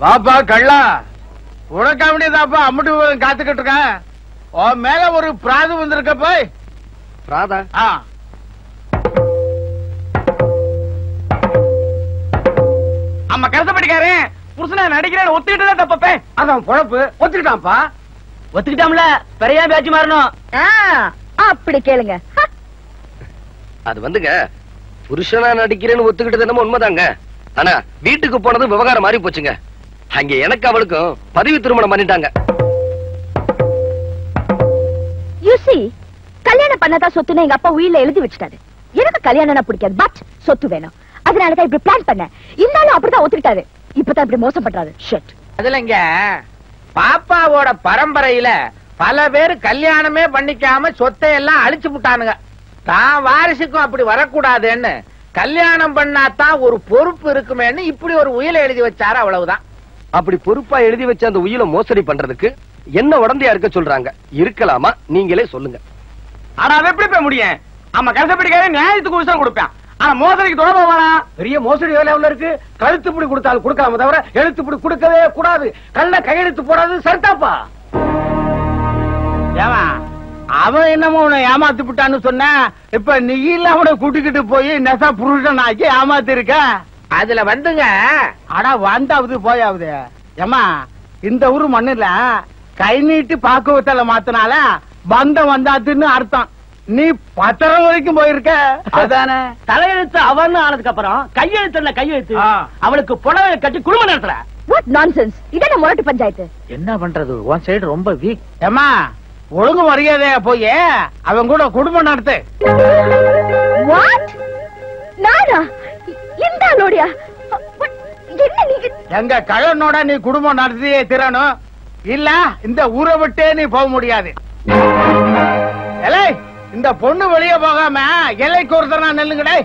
வாப்பா கள்ளா, உனக்கு அப்படியேதாப்பா அம்முட்டு காத்துக்கிட்டு இருக்கேன். உன் மேல ஒரு பிராது வந்திருக்க போய். பிராதா? அம்மா கருத்தப்பட்டிக்காரு புருஷனா நடிக்கிறேன்னு ஒத்துக்கிட்டு தான் தப்பப்பேன். அதான் பொழப்பு. ஒத்துக்கிட்டான்ப்பா. ஒத்துக்கிட்டாம்ல, பெரிய பேச்சு மாறணும். அப்படி கேளுங்க. அது வந்துங்க, புருஷனா நடிக்கிறேன்னு ஒத்துக்கிட்டது என்னமோ உண்மைதாங்க. ஆனா வீட்டுக்கு போனது விவகாரம் மாறி போச்சுங்க. அங்க எனக்கு அவளுக்கும் பதிவு திருமணம் பண்ணிட்டாங்க. You see, கல்யாணம் பண்ணாதான் சொத்துன்னு எங்க அப்பா உயிரில எழுதி வச்சுட்டாரு. எனக்கு கல்யாணம் பிடிக்காது, பட் சொத்து வேணும். அதனாலதான் இப்படி பிளான் பண்ண. இருந்தாலும் அப்படிதான் ஒத்துக்கிட்டாரு. இப்பதான் இப்படி மோசம் பண்றாரு. ஷிட். அதுலங்க பாப்பாவோட பரம்பரையில பல பேர் கல்யாணமே பண்ணிக்காம சொத்தை எல்லாம் அழிச்சு விட்டானுங்க. தான் வாரிசுக்கும் அப்படி வரக்கூடாதுன்னு கல்யாணம் பண்ணாதான் ஒரு பொறுப்பு இருக்குமேன்னு இப்படி ஒரு உயிலை எழுதி வச்சாரு, அவ்வளவுதான். அப்படி பொறுப்பா எழுதி வச்ச அந்த உயிரை மோசடி பண்றதுக்கு என்ன உடந்தையா இருக்க சொல்றாங்க? இருக்கலாமா? நீங்களே சொல்லுங்க. ஆனா அது எப்படி போய் முடியும்? ஆமா கருத்தப்படிக்காக நியாயத்துக்கு விஷயம் கொடுப்பேன். ஆனா மோசடிக்கு தொடர்பு வேணா. பெரிய மோசடி வேலை எவ்வளவு இருக்கு. கழுத்துப்படி கொடுத்தாலும் கொடுக்காம தவிர எழுத்துப்படி கொடுக்கவே கூடாது. கள்ள கையெழுத்து போடாது சரிதாப்பா. ஏவா அவன் என்னமோ உன்னை ஏமாத்து விட்டான்னு சொன்ன. இப்ப நீ இல்ல அவனை கூட்டிக்கிட்டு போய் நெசா புருஷன் ஆக்கி ஏமாத்தி இருக்க. அதுல வந்துங்க, ஆனா வந்தாவது போயாவது. ஏமா இந்த ஊரு மண்ணுல கை நீட்டு பாக்குவத்தல மாத்தினால பந்தம் வந்தாத்துன்னு அர்த்தம். நீ பத்திரம் வரைக்கும் போயிருக்க. அதானே தலையெழுத்து அவன்னு ஆனதுக்கு அப்புறம் கையெழுத்து கையெழுத்து அவளுக்கு புடவை கட்டி குடும்பம் நடத்துற. What nonsense. இதான முரட்டு பஞ்சாயத்து. என்ன பண்றது, உன் சைடு ரொம்ப வீக். ஏமா ஒழுங்கு மரியாதையா போய் அவன் கூட குடும்பம் நடத்து. What? நானா? இந்த ஆளோடியா? என்ன நீங்க? எங்க கழனோட நீ குடும்பம் நடத்தியே திறனும். இல்ல இந்த ஊரை விட்டே நீ போக முடியாது. எலை இந்த பொண்ணு வெளியே போகாம எல்லைக்கு ஒருத்தர் நான் நெல்லுங்கடே.